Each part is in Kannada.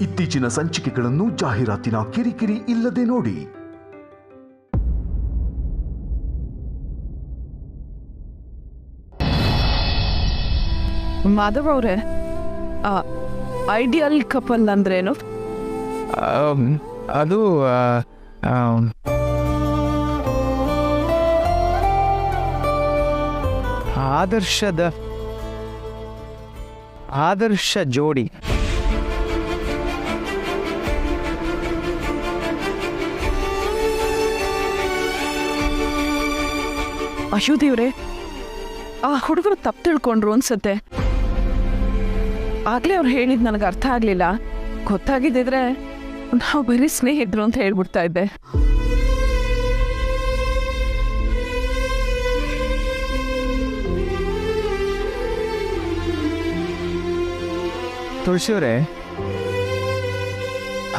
ಇತ್ತೀಚಿನ ಸಂಚಿಕೆಗಳನ್ನು ಜಾಹೀರಾತಿನ ಕಿರಿಕಿರಿ ಇಲ್ಲದೆ ನೋಡಿ. ಮಾಧವ್ ಅವರೇ, ಐಡಿಯಲ್ ಕಪಲ್ ಅಂದ್ರೇನು? ಅದು ಆದರ್ಶ ಜೋಡಿ. ಅಯ್ಯೋ ದೇವ್ರೆ, ಆ ಹುಡುಗರು ತಪ್ಪು ತಿಳ್ಕೊಂಡ್ರು ಅನ್ಸತ್ತೆ. ಆಗ್ಲೇ ಅವ್ರು ಹೇಳಿದ್ ನನಗೆ ಅರ್ಥ ಆಗ್ಲಿಲ್ಲ. ಗೊತ್ತಾಗಿದ್ದಿದ್ರೆ ನಾವು ಬರೀ ಸ್ನೇಹಿತರು ಅಂತ ಹೇಳ್ಬಿಡ್ತಾ ಇದ್ದೆ. ತುಳಸಿಯವರೇ,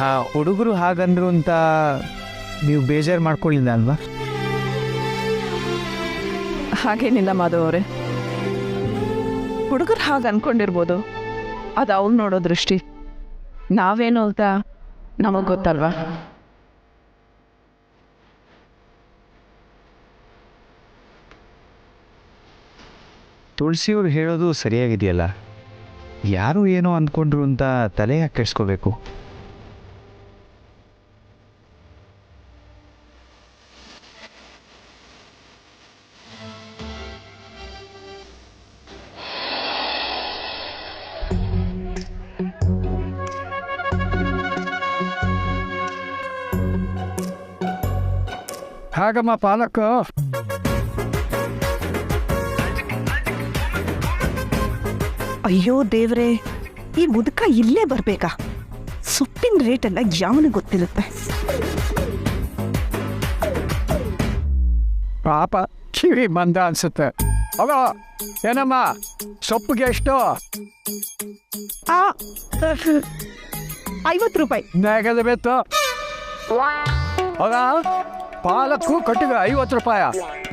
ಆ ಹುಡುಗರು ಹಾಗಂದ್ರು ಅಂತ ನೀವು ಬೇಜಾರು ಮಾಡ್ಕೊಳ್ಳಿಲ್ಲ ಅಲ್ವಾ? ಹಾಗೇನಿಲ್ಲ ಮಾಧವ್ ಅವರೇ, ಹುಡುಗರು ಹಾಗೆ ಅನ್ಕೊಂಡಿರ್ಬೋದು. ಅದು ಅವ್ನು ನೋಡೋ ದೃಷ್ಟಿ. ನಾವೇನು ಅಂತ ನಮಗೆ ಗೊತ್ತಲ್ವಾ? ತುಳಸಿಯವ್ರು ಹೇಳೋದು ಸರಿಯಾಗಿದೆಯಲ್ಲ. ಯಾರು ಏನೋ ಅಂದ್ಕೊಂಡ್ರು ಅಂತ ತಲೆ ಯಾಕೆ ಕೆಡಿಸ್ಕೋಬೇಕು? ಹಾಗಮ್ಮ ಪಾಲಕ. ಅಯ್ಯೋ ದೇವ್ರೆ, ಈ ಮುದುಕ ಇಲ್ಲೇ ಬರ್ಬೇಕಾ? ಸೊಪ್ಪಿನ ರೇಟ್ ಎಲ್ಲ ಯಾವನಿಗೆ ಗೊತ್ತಿರುತ್ತೆ? ಪಾಪ ಕಿವಿ ಮಂದ ಅನ್ಸುತ್ತೆ. ಅವ ಏನಮ್ಮ, ಸೊಪ್ಪಿಗೆ ಎಷ್ಟು? 50 ರೂಪಾಯಿ. ನೆಗದು ಬೇತು. ಅವ ಪಾಲಕ್ಕು ಕಟ್ಟಿಗೆ 50 ರೂಪಾಯ.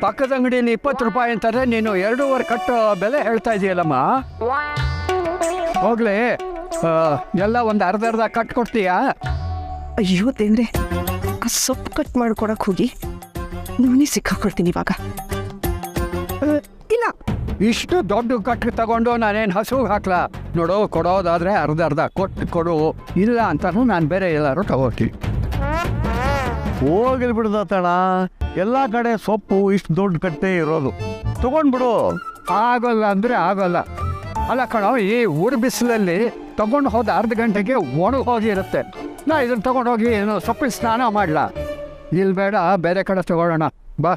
ಪಕ್ಕದ ಅಂಗಡಿಯಲ್ಲಿ 20 ರೂಪಾಯಿ ಅಂತಾರೆ. ನೀನು 2.5 ಕಟ್ಟು ಬೆಲೆ ಹೇಳ್ತಾ ಇದೆಯಲ್ಲಮ್ಮ. ಹೋಗ್ಲಿ, ಎಲ್ಲ ಒಂದು ಅರ್ಧ ಕಟ್ ಕೊಡ್ತೀಯಾ? ಅಯ್ಯೋ ದೇವ್ರೆ, ಆ ಸೊಪ್ಪು ಕಟ್ ಮಾಡ್ಕೊಡಕ್ ಹೋಗಿ ನಾನೇ ಸಿಕ್ಕಾಕೊಳ್ತೀನಿ ಇವಾಗ. ಇಲ್ಲ, ಇಷ್ಟು ದೊಡ್ಡ ಕಟ್ಟು ತಗೊಂಡು ನಾನೇನು ಹಸುಗೆ ಹಾಕ್ಲಾ? ನೋಡು, ಕೊಡೋದಾದ್ರೆ ಅರ್ಧ ಕೊಡು. ಇಲ್ಲ ಅಂತಾನು ನಾನು ಬೇರೆ ಎಲ್ಲರೂ ತಗೋತೀನಿ. ಹೋಗಿಲ್ ಬಿಡ್ದತ್ತಣ, ಎಲ್ಲ ಕಡೆ ಸೊಪ್ಪು ಇಷ್ಟು ದೊಡ್ಡ ಕಟ್ಟೆ ಇರೋದು. ತಗೊಂಡ್ಬಿಡು. ಆಗೋಲ್ಲ ಅಂದರೆ ಆಗೋಲ್ಲ. ಅಲ್ಲ ಕಣೋ, ಈ ಊರು ಬಿಸಿಲಲ್ಲಿ ತಗೊಂಡು ಹೋದ ಅರ್ಧ ಗಂಟೆಗೆ ಒಣಗಿ ಹೋಗಿರುತ್ತೆ. ನಾ ಇದನ್ನು ತಗೊಂಡೋಗಿ ಏನು ಸೊಪ್ಪಿನ ಸ್ನಾನ ಮಾಡಲ? ಇಲ್ಲಿ ಬೇಡ, ಬೇರೆ ಕಡೆ ತಗೊಳ್ಳೋಣ ಬಾ.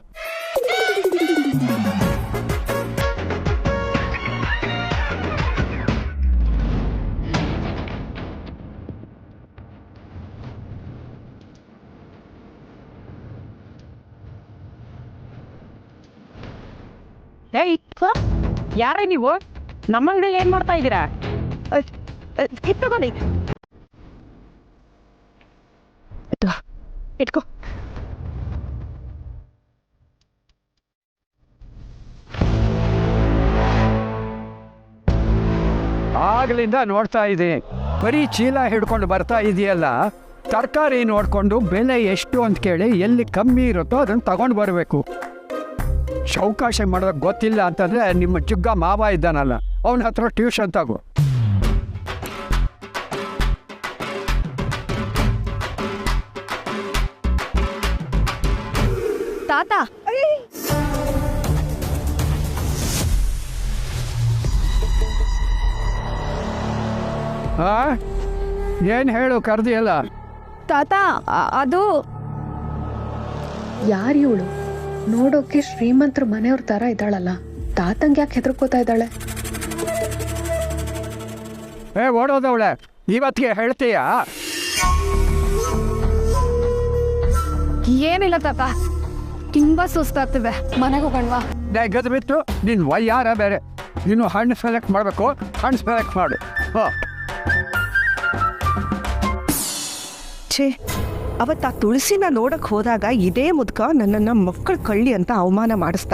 ಯಾರೇ ನೀವು? ನಮ್ಮ ಅಂಗಡಿಯಲ್ಲಿ ಏನ್ ಮಾಡ್ತಾ ಇದ್ದೀರಾ? ತಗೊಳ್ಳಿ, ಇಟ್ಕೋ. ಆಗ್ಲಿಂದ ನೋಡ್ತಾ ಇದ್ದೀನಿ, ಬರೀ ಚೀಲ ಹಿಡ್ಕೊಂಡು ಬರ್ತಾ ಇದೆಯಲ್ಲ. ತರಕಾರಿ ನೋಡಿಕೊಂಡು ಬೆಲೆ ಎಷ್ಟು ಅಂತ ಕೇಳಿ ಎಲ್ಲಿ ಕಮ್ಮಿ ಇರುತ್ತೋ ಅದನ್ನು ತಗೊಂಡು ಬರಬೇಕು. ಚೌಕಾಶಿ ಮಾಡೋದಕ್ಕೆ ಗೊತ್ತಿಲ್ಲ ಅಂತಂದರೆ ನಿಮ್ಮ ಜುಗ್ಗ ಮಾವ ಇದ್ದಾನಲ್ಲ, ಅವನ ಹತ್ರ ಟ್ಯೂಷನ್ ತಗೋ. ತಾತ, ಏನು ಹೇಳು, ಕರ್ದಿಯಲ್ಲ? ತಾತ, ಅದು ಯಾರಿವಳು? ನೋಡೋಕೆ ಶ್ರೀಮಂತರ ಮನೆಯವ್ರ ತರ ಇದ್ದಾಳಲ್ಲ. ತಾತಂಗೆ ಯಾಕೆ ಹೆದರ್ಕೋತಾ ಇದ್ದಾಳೆ? ಓಡೋದವಳೆ, ಇವತ್ತಿಗೆ ಹೇಳ್ತೀಯಾ? ಏನಿಲ್ಲ ತಾತ, ತುಂಬಾ ಸುಸ್ತಾಗ್ತಿದೆ, ಮನೆಗೆ ಹೋಗೋಣವಾ? ಗದ್ದು ಬಿತ್ತು ನಿನ್ನ ವಯ್ಯಾರ ಬೇರೆ. ನೀನು ಹಣ್ಣು ಸೆಲೆಕ್ಟ್ ಮಾಡಬೇಕು, ಹಣ್ಣು ಸೆಲೆಕ್ಟ್ ಮಾಡು. ಛೇ, ಅವತ್ತು ಆ ತುಳಸಿನ ನೋಡಕ್ ಹೋದಾಗ ಇದೇ ಮುದ್ಕ ನನ್ನನ್ನು ಮಕ್ಕಳ ಕಳ್ಳಿ ಅಂತ ಅವಮಾನ ಮಾಡಿಸ್ದ.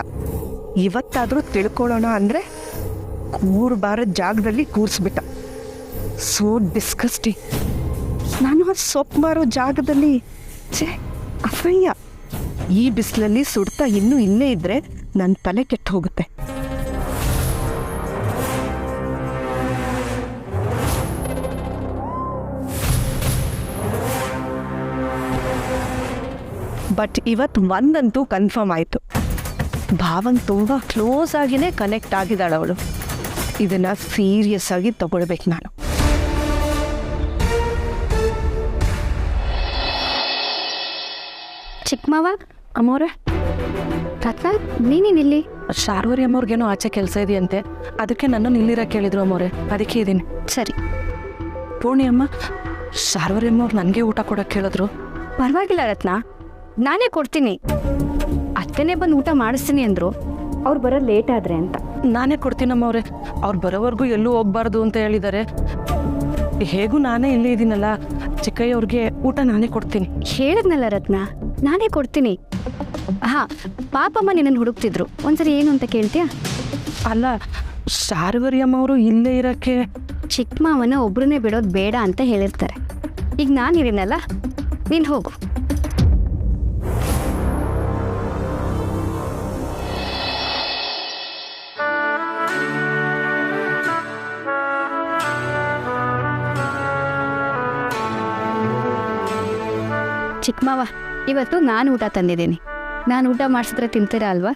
ಇವತ್ತಾದರೂ ತಿಳ್ಕೊಳ್ಳೋಣ ಅಂದರೆ ಕೂರ್ಬಾರದ ಜಾಗದಲ್ಲಿ ಕೂರಿಸ್ಬಿಟ್ಟ. So disgusting. ನಾನು ಆ ಸೊಪ್ಪು ಮಾರೋ ಜಾಗದಲ್ಲಿ ಅಸಹ್ಯ. ಈ ಬಿಸಿಲಲ್ಲಿ ಸುಡ್ತಾ ಇನ್ನೂ ಇಲ್ಲೇ ಇದ್ರೆ ನನ್ನ ತಲೆ ಕೆಟ್ಟು ಹೋಗುತ್ತೆ. ಬಟ್ ಇವತ್ತು ಒಂದಂತೂ ಕನ್ಫರ್ಮ್ ಆಯಿತು, ಭಾವಂಗ್ ತುಂಬ ಕ್ಲೋಸ್ ಆಗಿನೇ ಕನೆಕ್ಟ್ ಆಗಿದ್ದಾಳೆ ಅವಳು. ಇದನ್ನು ಸೀರಿಯಸ್ ಆಗಿ ತಗೊಳ್ಬೇಕು ನಾನು. ಚಿಕ್ಕಮ್ಮವ, ಅಮ್ಮವ್ರೆ, ರತ್ನ ನೀನೇನಿಲ್ಲಿ? ಶಾರ್ವರಿ ಅಮ್ಮವ್ರಿಗೇನೋ ಆಚೆ ಕೆಲಸ ಇದೆಯಂತೆ, ಅದಕ್ಕೆ ನನ್ನನ್ನು ಇಲ್ಲಿರ ಕೇಳಿದ್ರು ಅಮ್ಮವ್ರೆ, ಅದಕ್ಕೆ ಇದ್ದೀನಿ. ಸರಿ. ಪೂರ್ಣಿ ಅಮ್ಮ, ಶಾರ್ವರಿ ಅಮ್ಮವ್ರು ನನಗೆ ಊಟ ಕೊಡೋಕೆ ಹೇಳಿದ್ರು. ಪರವಾಗಿಲ್ಲ ರತ್ನ, ನಾನೇ ಕೊಡ್ತೀನಿ. ಅತ್ತೆನೇ ಬಂದು ಊಟ ಮಾಡಿಸ್ತೀನಿ ಅಂದರು, ಅವ್ರು ಬರೋ ಲೇಟ್ ಆದರೆ ಅಂತ. ನಾನೇ ಕೊಡ್ತೀನಮ್ಮವ್ರೆ, ಅವ್ರು ಬರೋವರೆಗೂ ಎಲ್ಲೂ ಹೋಗ್ಬಾರ್ದು ಅಂತ ಹೇಳಿದ್ದಾರೆ. ಹೇಗೂ ನಾನೇ ಇಲ್ಲೇ ಇದ್ದೀನಲ್ಲ, ಚಿಕ್ಕಯ್ಯವ್ರಿಗೆ ಊಟ ನಾನೇ ಕೊಡ್ತೀನಿ. ಹೇಳಿದ್ನಲ್ಲ ರತ್ನ, ನಾನೇ ಕೊಡ್ತೀನಿ. ಹಾಂ, ಪಾಪಮ್ಮ ನಿನ್ನನ್ನು ಹುಡುಕ್ತಿದ್ರು, ಒಂದ್ಸರಿ ಏನು ಅಂತ ಕೇಳ್ತೀಯಾ? ಅಲ್ಲ, ಶಾರ್ವರಿ ಅಮ್ಮವರು ಇಲ್ಲೇ ಇರೋಕ್ಕೆ ಚಿಕ್ಕ ಮಾವನ ಒಬ್ರನ್ನೇ ಬಿಡೋದು ಬೇಡ ಅಂತ ಹೇಳಿರ್ತಾರೆ. ಈಗ ನಾನಿದ್ದೀನಲ್ಲ, ನೀನು ಹೋಗು. ಚಿಕ್ಕ ಮಾವ, ಇವತ್ತು ನಾನು ಊಟ ತಂದಿದ್ದೀನಿ. ನಾನು ಊಟ ಮಾಡಿಸಿದ್ರೆ ತಿಂತೀರಾ ಅಲ್ವಾ?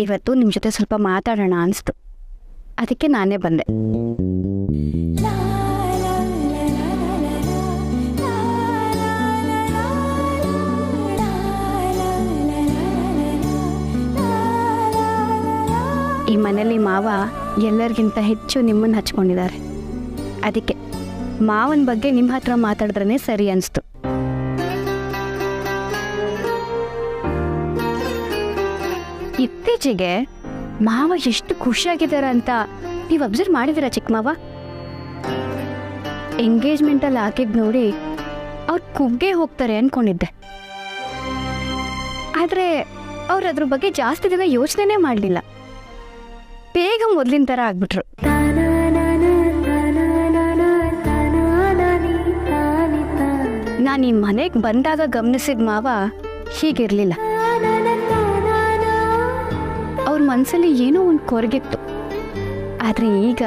ಇವತ್ತು ನಿಮ್ಮ ಜೊತೆ ಸ್ವಲ್ಪ ಮಾತಾಡೋಣ ಅನಿಸ್ತು, ಅದಕ್ಕೆ ನಾನೇ ಬಂದೆ. ಈ ಮನೇಲಿ ಮಾವ ಎಲ್ಲರಿಗಿಂತ ಹೆಚ್ಚು ನಿಮ್ಮನ್ನು ಹಚ್ಕೊಂಡಿದ್ದಾರೆ. ಅದಕ್ಕೆ ಮಾವನ ಬಗ್ಗೆ ನಿಮ್ಮ ಹತ್ರ ಮಾತಾಡಿದ್ರೇ ಸರಿ ಅನಿಸ್ತು. ಇತ್ತೀಚೆಗೆ ಮಾವ ಎಷ್ಟು ಖುಷಿಯಾಗಿದ್ದಾರೆ ಅಂತ ನೀವು ಅಬ್ಸರ್ವ್ ಮಾಡಿದ್ದೀರಾ ಚಿಕ್ಕ ಮಾವ? ಎಂಗೇಜ್ಮೆಂಟಲ್ಲಿ ಹಾಕಿದ್ ನೋಡಿ ಅವ್ರು ಕುಗ್ಗೆ ಹೋಗ್ತಾರೆ ಅಂದ್ಕೊಂಡಿದ್ದೆ. ಆದರೆ ಅವ್ರು ಅದ್ರ ಬಗ್ಗೆ ಜಾಸ್ತಿ ದಿನ ಯೋಚನೆ ಮಾಡಲಿಲ್ಲ, ಬೇಗ ಮೊದಲಿನ ಥರ ಆಗ್ಬಿಟ್ರು. ನಾನು ಈ ಮನೆಗೆ ಬಂದಾಗ ಗಮನಿಸಿದ ಮಾವ ಹೀಗಿರಲಿಲ್ಲ. ಅವ್ರ ಮನಸ್ಸಲ್ಲಿ ಏನೋ ಒಂದು ಕೊರಗಿತ್ತು, ಆದರೆ ಈಗ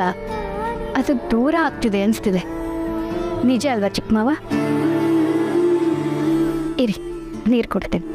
ಅದು ದೂರ ಆಗ್ತಿದೆ ಅನಿಸ್ತಿದೆ. ನಿಜ ಅಲ್ವಾ ಚಿಕ್ಕ ಮಾವ? ಇರಿ, ನೀರು ಕೊಡ್ತೇನೆ.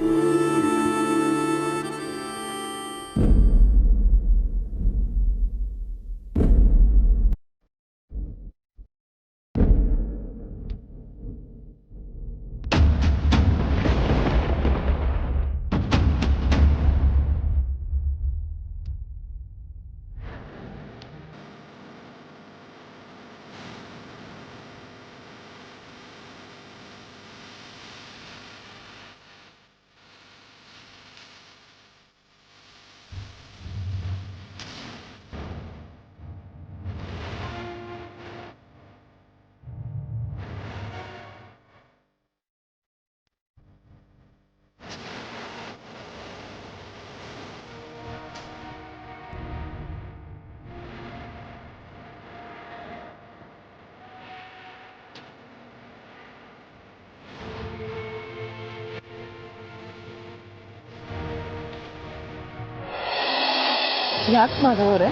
ಯಾಕೆ ಮಾಧವರೇ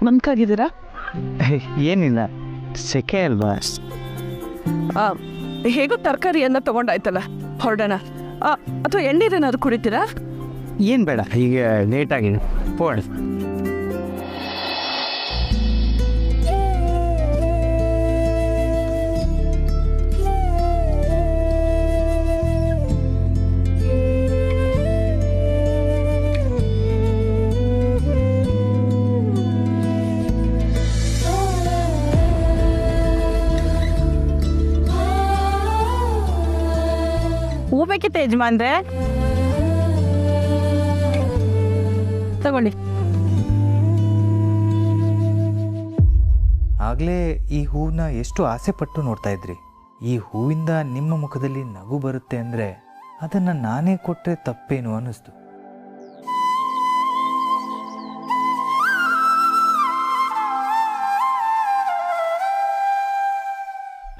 ಮಂಕಾಗಿದ್ದೀರಾ? ಏನಿಲ್ಲ, ಸೆಕೆ ಅಲ್ವಾ. ಹೇಗೂ ತರಕಾರಿಯನ್ನ ತಗೊಂಡಾಯ್ತಲ್ಲ, ಹೊರಡೋಣ. ಅಥವಾ ಎಣ್ಣೀರೇನಾದ್ರು ಕುಡಿತೀರಾ? ಏನು ಬೇಡ, ಈಗ ಲೇಟಾಗಿದೆ, ಹೋಗೋಣ. ಹೂ ಬೇಕಿತ್ತು ಯಜಮಾನ್ರೆ? ತಗೊಳ್ಳಿ. ಆಗಲೇ ಈ ಹೂವನ್ನ ಎಷ್ಟು ಆಸೆ ಪಟ್ಟು ನೋಡ್ತಾ ಇದ್ರಿ, ಈ ಹೂವಿಂದ ನಿಮ್ಮ ಮುಖದಲ್ಲಿ ನಗು ಬರುತ್ತೆ ಅಂದರೆ ಅದನ್ನು ನಾನೇ ಕೊಟ್ಟರೆ ತಪ್ಪೇನು ಅನ್ನಿಸ್ತು.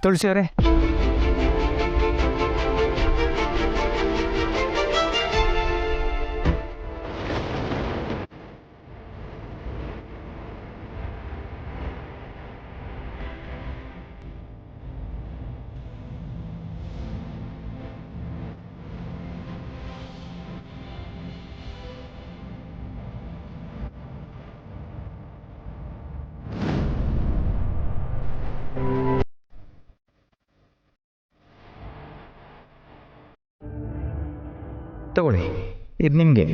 ತುಳಸಿ ಅವರೇ, ತಗೊಳ್ಳಿ, ಇದು ನಿಮಗೆ.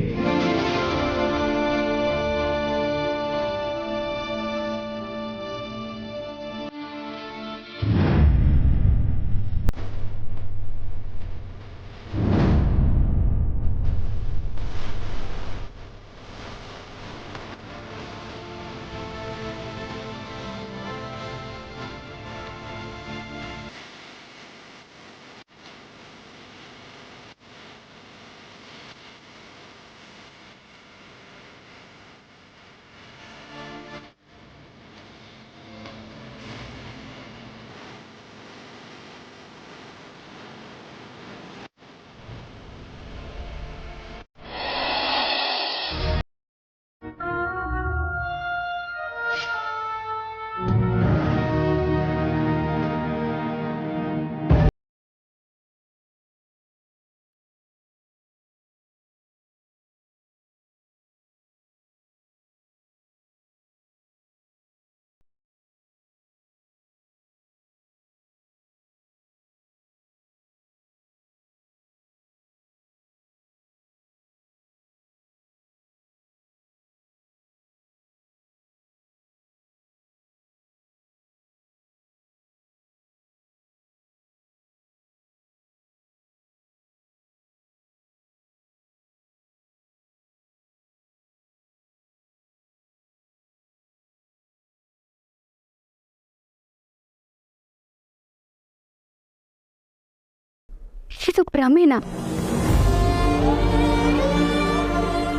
ಇದು ಭ್ರಮೇನಾ?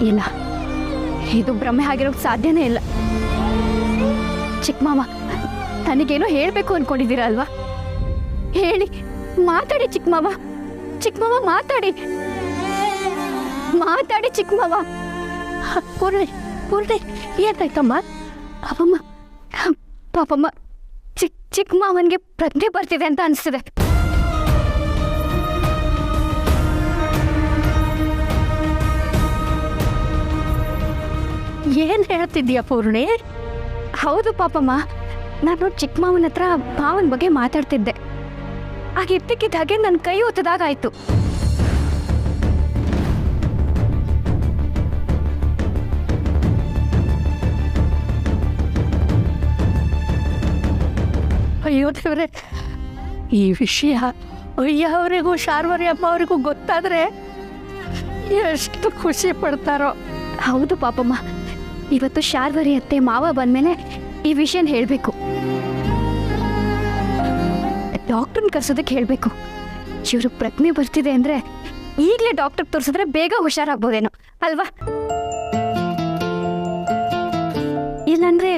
ಇಲ್ಲ, ಇದು ಭ್ರಮೆ ಆಗಿರೋಕ್ಕೆ ಸಾಧ್ಯನೇ ಇಲ್ಲ. ಚಿಕ್ಕ ಮಾವ, ನನಗೇನೋ ಹೇಳಬೇಕು ಅನ್ಕೊಂಡಿದ್ದೀರಾ ಅಲ್ವಾ? ಹೇಳಿ, ಮಾತಾಡಿ ಚಿಕ್ಕ ಮಾವ. ಚಿಕ್ಕ ಮಾವ ಮಾತಾಡಿ, ಮಾತಾಡಿ ಚಿಕ್ಕ ಮಾವ. ಪೂರ್ಣೆ, ಪೂರ್ಣೆ, ಏನಾಯ್ತಮ್ಮ? ಪಾಪಮ್ಮ, ಪಾಪಮ್ಮ, ಚಿಕ್ಕ ಮಾವನಿಗೆ ಪ್ರಜ್ಞೆ ಬರ್ತಿದೆ ಅಂತ ಅನಿಸ್ತಿದೆ. ಏನ್ ಹೇಳ್ತಿದ್ದೀಯ ಪೂರ್ಣೆ? ಹೌದು ಪಾಪಮ್ಮ, ನಾನು ಚಿಕ್ಕ ಮಾವನ ಹತ್ರ ಮಾವನ ಬಗ್ಗೆ ಮಾತಾಡ್ತಿದ್ದೆ. ಆಗ ಇದ್ದಕ್ಕಿದ್ದ ಹಾಗೆ ನನ್ನ ಕೈ ಒತ್ತದಾಗಾಯ್ತು. ಅಯ್ಯೋ ದೇವ್ರೆ, ಈ ವಿಷಯ ಅಯ್ಯ ಅವರಿಗೂ ಶಾರ್ವರಿ ಅಮ್ಮ ಅವರಿಗೂ ಗೊತ್ತಾದ್ರೆ ಎಷ್ಟು ಖುಷಿ ಪಡ್ತಾರೋ. ಹೌದು ಪಾಪಮ್ಮ, ಇವತ್ತು ಶಾರ್ವರಿ ಅತ್ತೆ ಮಾವ ಬಂದ್ಮೇಲೆ ಈ ವಿಷಯನ ಹೇಳಬೇಕು. ಡಾಕ್ಟರ್ನ ಕರ್ಸೋದಕ್ಕೆ ಹೇಳಬೇಕು. ಇವರು ಪ್ರಜ್ಞೆ ಬರ್ತಿದೆ ಅಂದರೆ ಈಗಲೇ ಡಾಕ್ಟರ್ ತೋರಿಸಿದ್ರೆ ಬೇಗ ಹುಷಾರಾಗ್ಬೋದೇನೋ ಅಲ್ವಾ? ಇಲ್ಲಾಂದ್ರೆ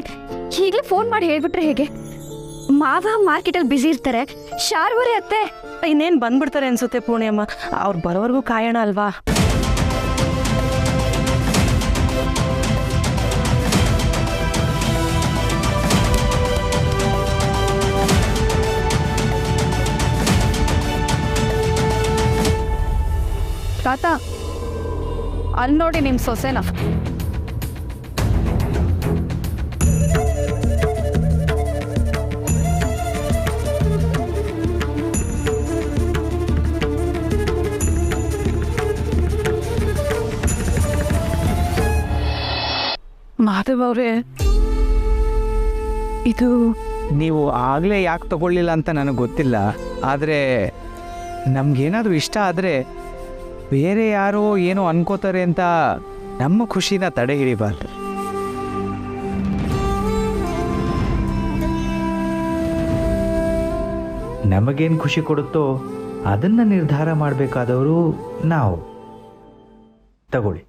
ಈಗಲೇ ಫೋನ್ ಮಾಡಿ ಹೇಳ್ಬಿಟ್ರೆ ಹೇಗೆ? ಮಾವ ಮಾರ್ಕೆಟಲ್ಲಿ ಬ್ಯುಸಿ ಇರ್ತಾರೆ, ಶಾರ್ವರಿ ಅತ್ತೆ ಇನ್ನೇನು ಬಂದ್ಬಿಡ್ತಾರೆ ಅನ್ಸುತ್ತೆ ಪೂರ್ಣಿಯಮ್ಮ. ಅವ್ರು ಬರೋವರೆಗೂ ಕಾಯೋಣ ಅಲ್ವಾ? ತಾತ, ಅಲ್ಲಿ ನೋಡಿ ನಿಮ್ಮ ಸೊಸೆನ. ಮಾಧವ್ ಅವರೇ, ಇದು ನೀವು ಆಗಲೇ ಯಾಕೆ ತಗೊಳ್ಳಿಲ್ಲ ಅಂತ ನನಗೆ ಗೊತ್ತಿಲ್ಲ. ಆದರೆ ನಮಗೇನಾದರೂ ಇಷ್ಟ ಆದರೆ ಬೇರೆ ಯಾರೋ ಏನೋ ಅನ್ಕೋತಾರೆ ಅಂತ ನಮ್ಮ ಖುಷಿನ ತಡೆ ಹಿಡಿಬಾರ್ದು. ನಮಗೇನು ಖುಷಿ ಕೊಡುತ್ತೋ ಅದನ್ನು ನಿರ್ಧಾರ ಮಾಡಬೇಕಾದವರು ನಾವು. ತಗೊಳ್ಳಿ.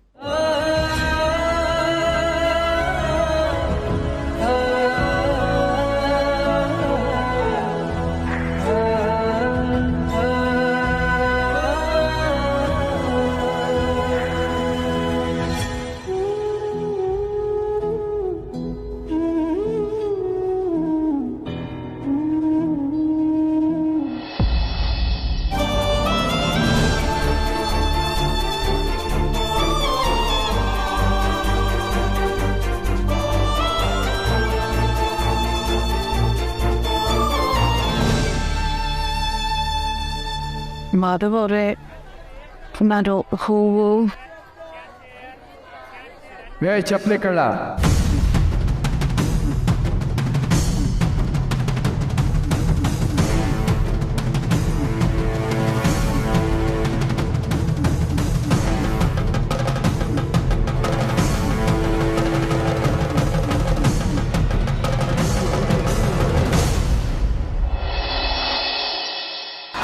ಮಾಧವ್ ಅವರೇ, ನಾನು ಹೂವು ಚಪ್ಪಲಿ ಕಳ್ಳ,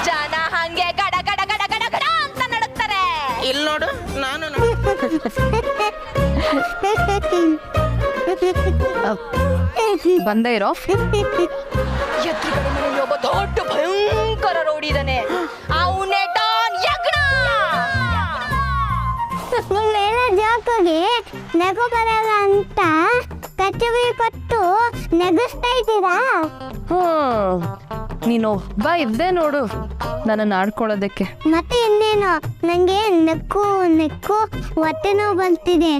ಜನ ಹಂಗೆ ಗಡ ಗಡ ಗಡ ಗಡ ಗಡ ಅಂತ ನಡುತ್ತಾರೆ. ಇಲ್ಲಿ ನೋಡು, ನಾನು ಬಂದೇ ಇರೋ. ಎದುರುಗಡೆ ಮನೆಯಲ್ಲಿ ಒಬ್ಬ ದೊಡ್ಡ ಭಯಂಕರ ರೋಡಿದಾನೆ. ಅವನೇ ಡಾನ್ ಯಜ್ಞ. ಮೇಲೆ ಜೋಕೋಗಿ ನಗು ಬರಲ್ಲ ಅಂತ ಕಚ್ಚುವಿ ಕೊಟ್ಟು ನಗಿಸ್ತಾ ಇದ್ದೀರಾ? ನೀನೊಬ್ಬ ಇದ್ದೇ ನೋಡು ನನ್ನನ್ನು ಆಡ್ಕೊಳ್ಳೋದಕ್ಕೆ. ಮತ್ತೆ ಇನ್ನೇನು, ನಂಗೆ ನೆಕ್ಕು ನೆಕ್ಕು ಹೊಟ್ಟೆ ನೋವು ಬಂತಿದೆ.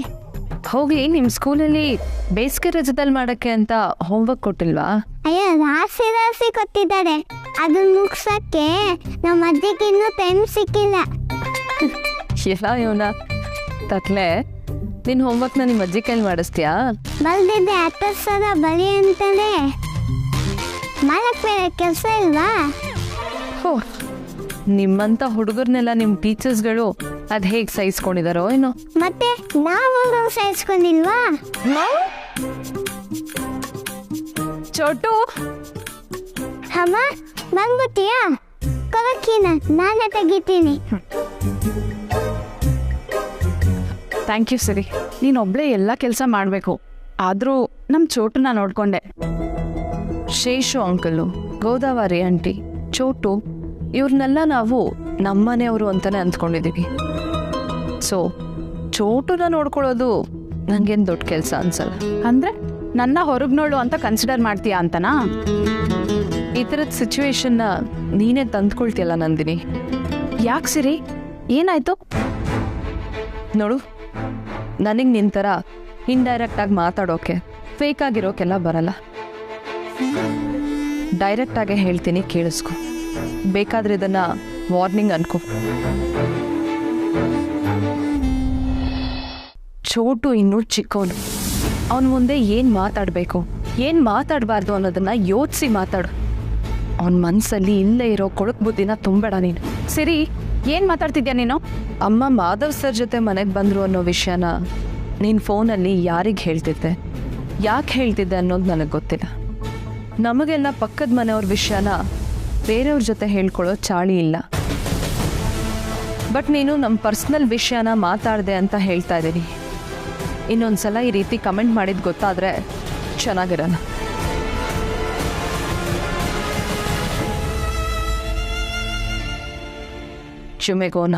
ಹೋಗ್ಲಿ, ನಿಮ್ಮ ಸ್ಕೂಲಲ್ಲಿ ಬೇಸಿಗೆ ರಜದಲ್ಲಿ ಮಾಡಕ್ಕೆ ಅಂತ ಹೋಮ್ವರ್ಕ್ ಕೊಟ್ಟಿಲ್ವಾ? ಅಯ್ಯೋ, ರಾಶಿ ರಾಶಿ ಕೊಟ್ಟಿದ್ದಾರೆ. ಅದನ್ನ ಮುಗ್ಸಕ್ಕೆ ನಮ್ಮ ಅಜ್ಜಿಗೆ ಇನ್ನೂ ಟೈಮ್ ಸಿಕ್ಕಿಲ್ಲ. ಎಲ್ಲ ಇವನ ತತ್ಲೆ, ನಿನ್ನ ಹೋಮ್ವರ್ಕ್ನ ನಿಮ್ಮ ಅಜ್ಜಿ ಕೈಲಿ ಮಾಡಿಸ್ತೀಯಾ? ಬಲ್ದಿದ್ದೆ 10 ಸಲ ಬಲಿ ಅಂತಾನೆ. ಮಾಡಕ್ ಬೇರೆ ಕೆಲಸ ಇಲ್ವಾ? ಹೋ, ನಿಮ್ಮಂಥ ಹುಡುಗರ್ನೆಲ್ಲ ನಿಮ್ಮ ಟೀಚರ್ಸ್ಗಳು ಅದು ಹೇಗೆ ಸಹಿಸ್ಕೊಂಡಿದಾರೋ ಏನೋ. ಮತ್ತೆ ನಾವು ಸಹಿಸ್ಕೊಂಡಿಲ್ವಾ? ಚೋಟು, ಅಮ್ಮ ಬಂದ್ಬಿಟ್ಟಿಯಾ? ಕೊರಕಿನ ನಾನೇ ತೆಗಿತೀನಿ. Thank you. ಸರಿ, ನೀನೊಬ್ಳೇ ಎಲ್ಲ ಕೆಲಸ ಮಾಡಬೇಕು. ಆದರೂ ನಮ್ಮ ಚೋಟುನ ನೋಡ್ಕೊಂಡೆ. ಶೇಷು ಅಂಕಲು, ಗೋದಾವರಿ ಆಂಟಿ, ಚೋಟು, ಇವ್ರನ್ನೆಲ್ಲ ನಾವು ನಮ್ಮನೆಯವರು ಅಂತಲೇ ಅಂದ್ಕೊಂಡಿದ್ದೀವಿ. ಸೊ ಚೋಟುನ ನೋಡ್ಕೊಳ್ಳೋದು ನನಗೇನು ದೊಡ್ಡ ಕೆಲಸ ಅನ್ಸಲ್ಲ. ಅಂದರೆ ನನ್ನ ಹೊರಗೆ ನೋಡು ಅಂತ ಕನ್ಸಿಡರ್ ಮಾಡ್ತೀಯಾ ಅಂತನಾ? ಈ ಥರದ ಸಿಚುವೇಶನ್ನ ನೀನೇ ತಂದ್ಕೊಳ್ತೀಯಲ್ಲ ನಂದಿನಿ. ಯಾಕೆ ಸಿರಿ, ಏನಾಯ್ತು? ನೋಡು, ನನಗೆ ನಿನ್ನ ಥರ ಇಂಡೈರೆಕ್ಟಾಗಿ ಮಾತಾಡೋಕೆ, ಫೇಕ್ ಆಗಿರೋಕೆಲ್ಲ ಬರಲ್ಲ. ಡೈರೆಕ್ಟಾಗೆ ಹೇಳ್ತೀನಿ, ಕೇಳಿಸ್ಕೊ. ಬೇಕಾದ್ರೆ ಇದನ್ನು ವಾರ್ನಿಂಗ್ ಅನ್ಕೋ. ಚೋಟು ಇನ್ನೂ ಚಿಕ್ಕವನು. ಅವನ ಮುಂದೆ ಏನು ಮಾತಾಡಬೇಕು, ಏನು ಮಾತಾಡಬಾರ್ದು ಅನ್ನೋದನ್ನು ಯೋಚಿಸಿ ಮಾತಾಡು. ಅವನ ಮನಸ್ಸಲ್ಲಿ ಇಲ್ಲೇ ಇರೋ ಕೊಳಕು ಬುದ್ಧಿನ ತುಂಬಬೇಡ ನೀನು. ಸರಿ, ಏನು ಮಾತಾಡ್ತಿದ್ಯಾ ನೀನು? ಅಮ್ಮ ಮಾಧವ್ ಸರ್ ಜೊತೆ ಮನೆಗೆ ಬಂದರು ಅನ್ನೋ ವಿಷಯನ ನೀನು ಫೋನಲ್ಲಿ ಯಾರಿಗೆ ಹೇಳ್ತಿದ್ದೆ, ಯಾಕೆ ಹೇಳ್ತಿದ್ದೆ ಅನ್ನೋದು ನನಗೆ ಗೊತ್ತಿಲ್ಲ. ನಮಗೆಲ್ಲ ಪಕ್ಕದ ಮನೆಯವ್ರ ವಿಷಯನ ಬೇರೆಯವ್ರ ಜೊತೆ ಹೇಳ್ಕೊಳ್ಳೋ ಚಾಳಿ ಇಲ್ಲ. ಬಟ್ ನೀನು ನಮ್ಮ ಪರ್ಸ್ನಲ್ ವಿಷಯನ ಮಾತಾಡಿದೆ ಅಂತ ಹೇಳ್ತಾ ಇದ್ದೀನಿ. ಇನ್ನೊಂದ್ಸಲ ಈ ರೀತಿ ಕಮೆಂಟ್ ಮಾಡಿದ್ದು ಗೊತ್ತಾದರೆ ಚೆನ್ನಾಗಿರಲ್ಲ. ಚುಮೆಗೋನ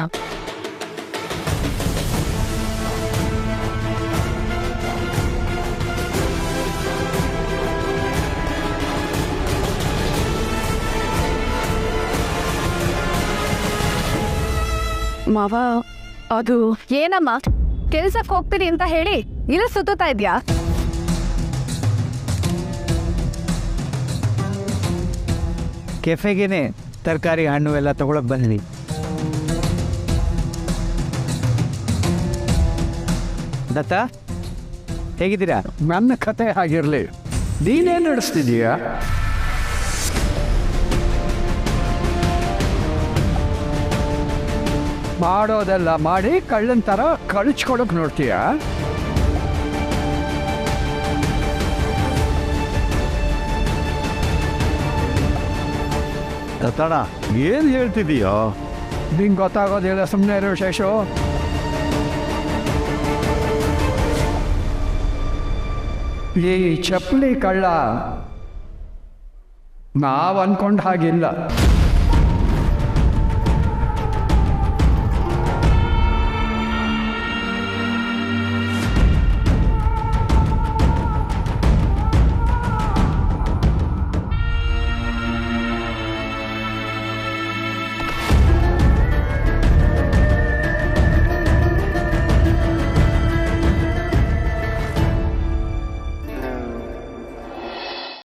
ಮಾವ, ಅದು ಏನಮ್ಮ, ಕೆಲ್ಸಕ್ಕೆ ಹೋಗ್ತೀನಿ ಅಂತ ಹೇಳಿ ಇಲ್ಲ ಸುತ್ತಾ ಇದ್ಯಾ? ಕೆಫೆಗೇನೆ ತರಕಾರಿ ಹಣ್ಣು ಎಲ್ಲ ತಗೊಳಕ್ ಬಂದ್ವಿ. ದತ್ತ, ಹೇಗಿದ್ದೀರಾ? ನನ್ನ ಕತೆ ಆಗಿರಲಿ, ನೀನೇನು ನಡೆಸ್ತಿದೀಯಾ? ಮಾಡೋದೆಲ್ಲ ಮಾಡಿ ಕಳ್ಳನ ಥರ ಕಳಿಸ್ಕೊಡೋಕೆ ನೋಡ್ತೀಯಾ? ತಣ ಏನು ಹೇಳ್ತಿದೀಯೋ? ನಿಂಗೆ ಗೊತ್ತಾಗೋದಿಲ್ಲ, ಸುಮ್ಮನೆ ಇರೋ ಶೇಷು. ಈ ಚಪ್ಪಲಿ ಕಳ್ಳ ನಾವು ಅನ್ಕೊಂಡ ಹಾಗಿಲ್ಲ.